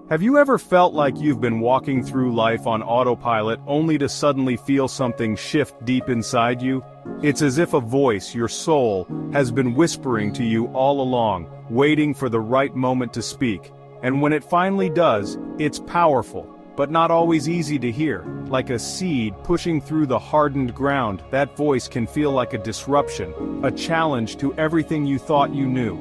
Have you ever felt like you've been walking through life on autopilot only to suddenly feel something shift deep inside you? It's as if a voice, your soul, has been whispering to you all along, waiting for the right moment to speak. And when it finally does, it's powerful, but not always easy to hear. Like a seed pushing through the hardened ground, that voice can feel like a disruption, a challenge to everything you thought you knew.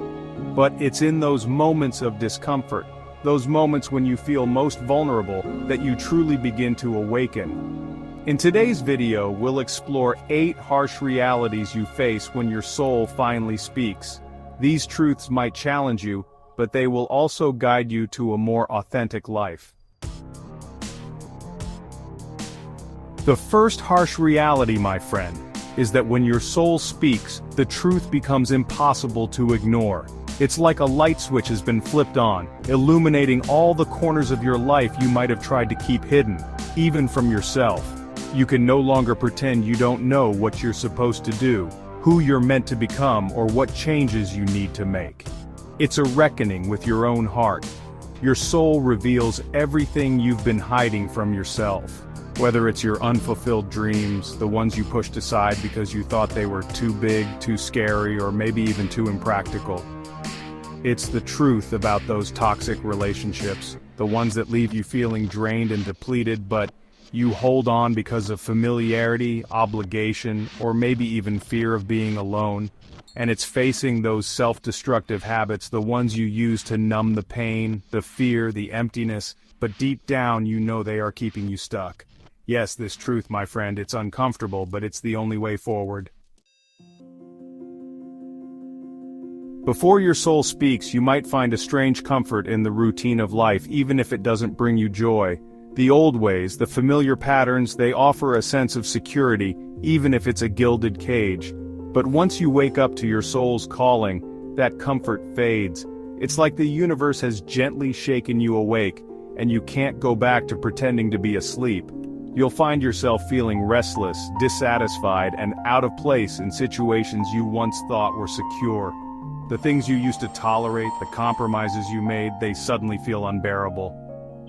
But it's in those moments of discomfort, those moments when you feel most vulnerable, that you truly begin to awaken. In today's video, we'll explore 8 harsh realities you face when your soul finally speaks. These truths might challenge you, but they will also guide you to a more authentic life. The first harsh reality, my friend, is that when your soul speaks, the truth becomes impossible to ignore. It's like a light switch has been flipped on, illuminating all the corners of your life you might have tried to keep hidden, even from yourself. You can no longer pretend you don't know what you're supposed to do, who you're meant to become, or what changes you need to make. It's a reckoning with your own heart. Your soul reveals everything you've been hiding from yourself. Whether it's your unfulfilled dreams, the ones you pushed aside because you thought they were too big, too scary, or maybe even too impractical. It's the truth about those toxic relationships, the ones that leave you feeling drained and depleted, but you hold on because of familiarity, obligation, or maybe even fear of being alone. And it's facing those self-destructive habits, the ones you use to numb the pain, the fear, the emptiness, but deep down you know they are keeping you stuck. Yes, this truth, my friend, it's uncomfortable, but it's the only way forward. Before your soul speaks, you might find a strange comfort in the routine of life, even if it doesn't bring you joy. The old ways, the familiar patterns, they offer a sense of security, even if it's a gilded cage. But once you wake up to your soul's calling, that comfort fades. It's like the universe has gently shaken you awake, and you can't go back to pretending to be asleep. You'll find yourself feeling restless, dissatisfied, and out of place in situations you once thought were secure. The things you used to tolerate, the compromises you made, they suddenly feel unbearable.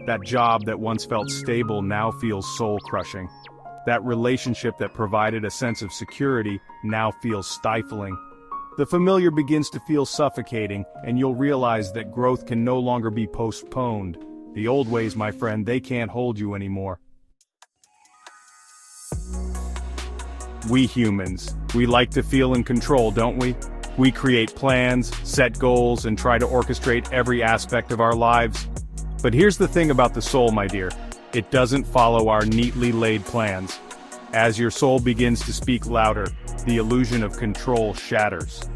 That job that once felt stable now feels soul-crushing. That relationship that provided a sense of security now feels stifling. The familiar begins to feel suffocating, and you'll realize that growth can no longer be postponed. The old ways, my friend, they can't hold you anymore. We humans, we like to feel in control, don't we? We create plans, set goals, and try to orchestrate every aspect of our lives. But here's the thing about the soul, my dear. It doesn't follow our neatly laid plans. As your soul begins to speak louder, the illusion of control shatters.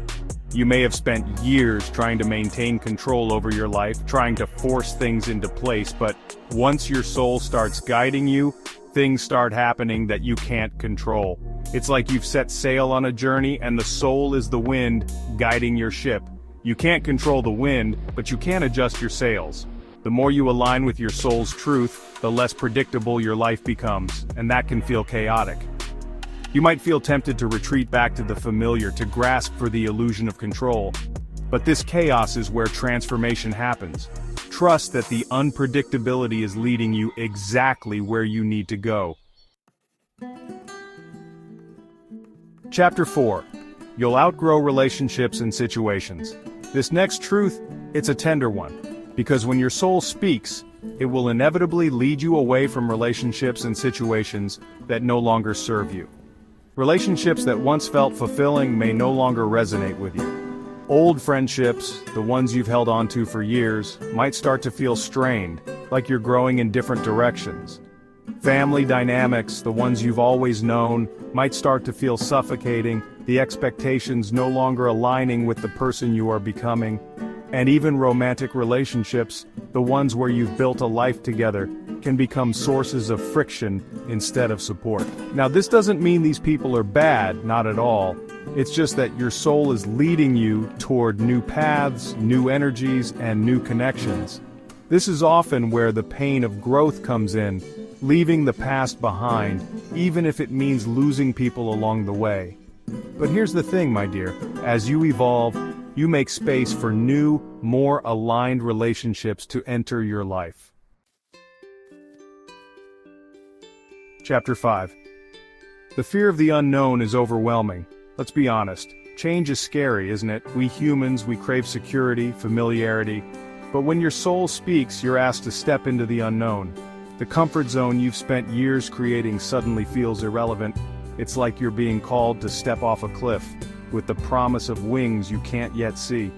You may have spent years trying to maintain control over your life, trying to force things into place, but once your soul starts guiding you, things start happening that you can't control. It's like you've set sail on a journey and the soul is the wind guiding your ship. You can't control the wind, but you can adjust your sails. The more you align with your soul's truth, the less predictable your life becomes, and that can feel chaotic. You might feel tempted to retreat back to the familiar, to grasp for the illusion of control. But this chaos is where transformation happens. Trust that the unpredictability is leading you exactly where you need to go. Chapter 4. You'll outgrow relationships and situations. This next truth, it's a tender one, because when your soul speaks, it will inevitably lead you away from relationships and situations that no longer serve you. Relationships that once felt fulfilling may no longer resonate with you. Old friendships, the ones you've held on to for years, might start to feel strained, like you're growing in different directions. Family dynamics, the ones you've always known, might start to feel suffocating, the expectations no longer aligning with the person you are becoming. And even romantic relationships, the ones where you've built a life together, can become sources of friction instead of support. Now, this doesn't mean these people are bad, not at all. It's just that your soul is leading you toward new paths, new energies, and new connections. This is often where the pain of growth comes in, leaving the past behind, even if it means losing people along the way. But here's the thing, my dear, as you evolve, you make space for new, more aligned relationships to enter your life. Chapter 5. The fear of the unknown is overwhelming. Let's be honest. Change is scary, isn't it? We humans, we crave security, familiarity. But when your soul speaks, you're asked to step into the unknown. The comfort zone you've spent years creating suddenly feels irrelevant. It's like you're being called to step off a cliff, with the promise of wings you can't yet see.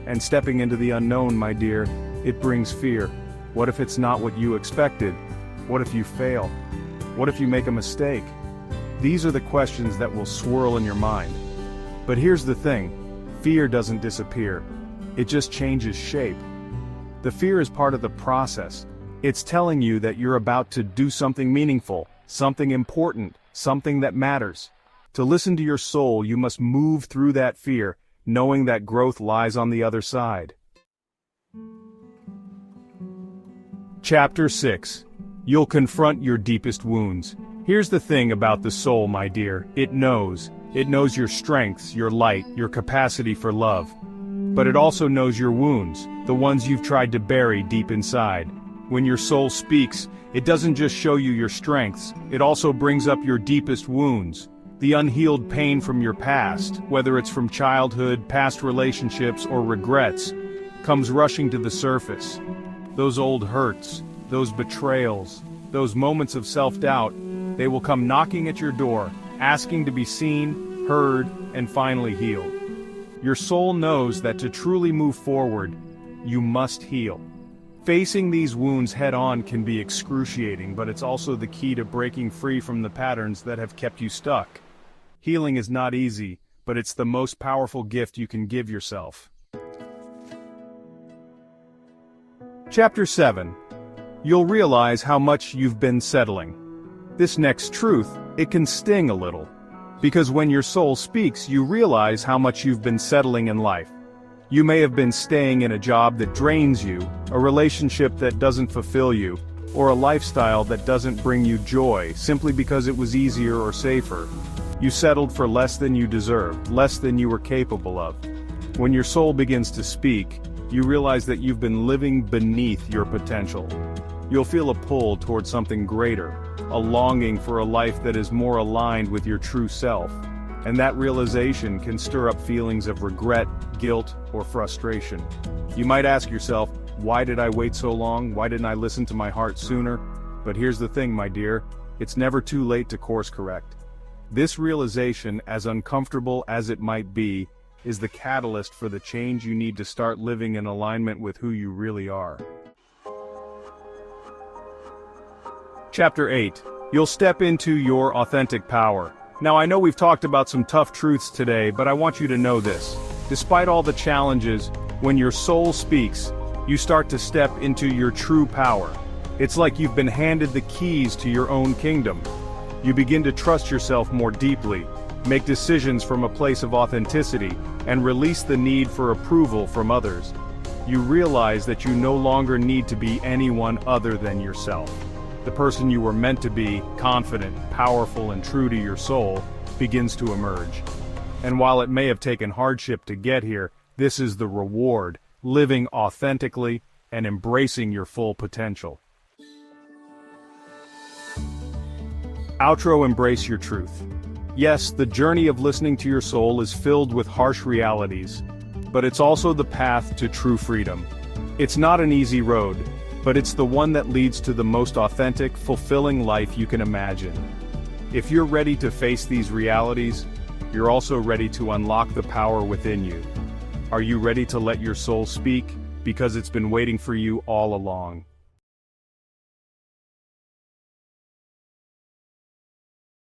And stepping into the unknown, my dear, it brings fear. What if it's not what you expected? What if you fail? What if you make a mistake? These are the questions that will swirl in your mind. But here's the thing, fear doesn't disappear. It just changes shape. The fear is part of the process. It's telling you that you're about to do something meaningful, something important, something that matters. To listen to your soul, you must move through that fear, knowing that growth lies on the other side. Chapter 6. You'll confront your deepest wounds. Here's the thing about the soul, my dear. It knows. It knows your strengths, your light, your capacity for love. But it also knows your wounds, the ones you've tried to bury deep inside. When your soul speaks, it doesn't just show you your strengths, it also brings up your deepest wounds. The unhealed pain from your past, whether it's from childhood, past relationships, or regrets, comes rushing to the surface. Those old hurts, those betrayals, those moments of self-doubt, they will come knocking at your door, asking to be seen, heard, and finally healed. Your soul knows that to truly move forward, you must heal. Facing these wounds head-on can be excruciating, but it's also the key to breaking free from the patterns that have kept you stuck. Healing is not easy, but it's the most powerful gift you can give yourself. Chapter 7. You'll realize how much you've been settling. This next truth, it can sting a little. Because when your soul speaks, you realize how much you've been settling in life. You may have been staying in a job that drains you, a relationship that doesn't fulfill you, or a lifestyle that doesn't bring you joy simply because it was easier or safer. You settled for less than you deserved, less than you were capable of. When your soul begins to speak, you realize that you've been living beneath your potential. You'll feel a pull toward something greater, a longing for a life that is more aligned with your true self. And that realization can stir up feelings of regret, guilt, or frustration. You might ask yourself, why did I wait so long? Why didn't I listen to my heart sooner? But here's the thing, my dear, it's never too late to course correct. This realization, as uncomfortable as it might be, is the catalyst for the change you need to start living in alignment with who you really are. Chapter 8. You'll step into your authentic power. Now I know we've talked about some tough truths today, but I want you to know this. Despite all the challenges, when your soul speaks, you start to step into your true power. It's like you've been handed the keys to your own kingdom. You begin to trust yourself more deeply, make decisions from a place of authenticity, and release the need for approval from others. You realize that you no longer need to be anyone other than yourself. The person you were meant to be, confident, powerful, and true to your soul, begins to emerge. And while it may have taken hardship to get here, this is the reward, living authentically and embracing your full potential. Outro. Embrace your truth. Yes, the journey of listening to your soul is filled with harsh realities, but it's also the path to true freedom. It's not an easy road, but it's the one that leads to the most authentic, fulfilling life you can imagine. If you're ready to face these realities, you're also ready to unlock the power within you. Are you ready to let your soul speak? Because it's been waiting for you all along.